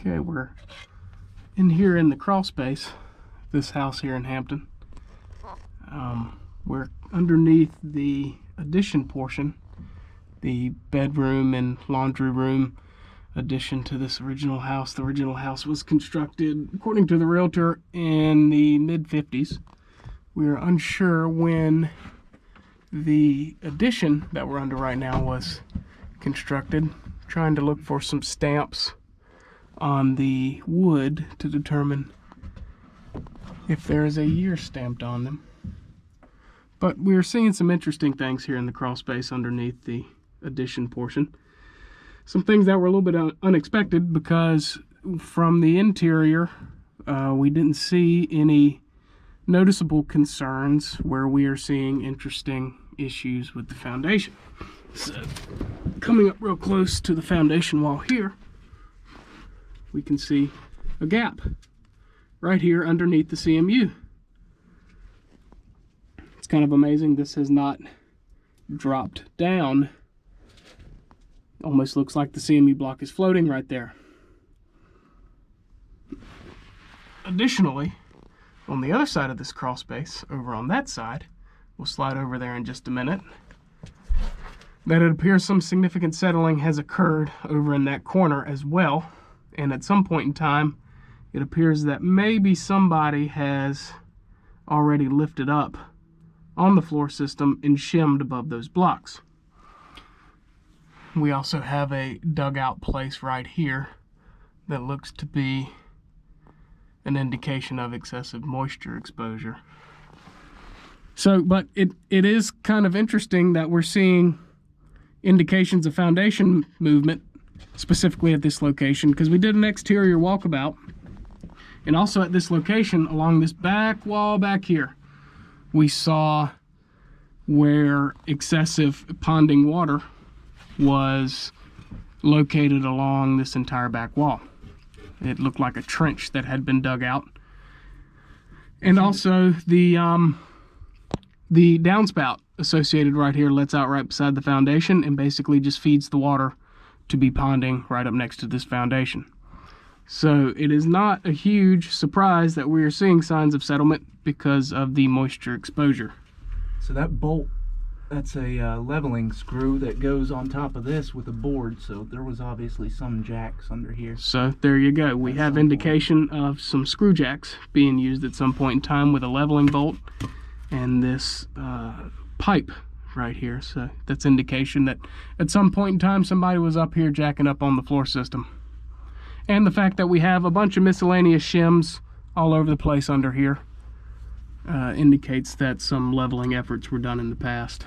Okay, we're in here in the crawl space, this house here in Hampton. We're underneath the addition portion, the bedroom and laundry room addition to this original house. The original house was constructed, according to the realtor, in the mid-50s. We are unsure when the addition that we're under right now was constructed. Trying to look for some stamps on the wood to determine if there is a year stamped on them. But we're seeing some interesting things here in the crawl space underneath the addition portion. Some things that were a little bit unexpected, because from the interior we didn't see any noticeable concerns where we are seeing interesting issues with the foundation. So coming up real close to the foundation wall here, we can see a gap right here underneath the CMU. It's kind of amazing this has not dropped down. Almost looks like the CMU block is floating right there. Additionally, on the other side of this crawl space, over on that side, we'll slide over there in just a minute, that it appears some significant settling has occurred over in that corner as well. And at some point in time, it appears that maybe somebody has already lifted up on the floor system and shimmed above those blocks. We also have a dugout place right here that looks to be an indication of excessive moisture exposure. So, but it is kind of interesting that we're seeing indications of foundation movement, specifically at this location, because we did an exterior walkabout, and also at this location along this back wall back here, we saw where excessive ponding water was located along this entire back wall. It looked like a trench that had been dug out. And also the downspout associated right here lets out right beside the foundation and basically just feeds the water to be ponding right up next to this foundation. So it is not a huge surprise that we are seeing signs of settlement because of the moisture exposure. So that bolt, that's a leveling screw that goes on top of this with a board, so there was obviously some jacks under here. So there you go. We have indication of some screw jacks being used at some point in time with a leveling bolt and this pipe right here. So that's indication that at some point in time somebody was up here jacking up on the floor system. And the fact that we have a bunch of miscellaneous shims all over the place under here indicates that some leveling efforts were done in the past.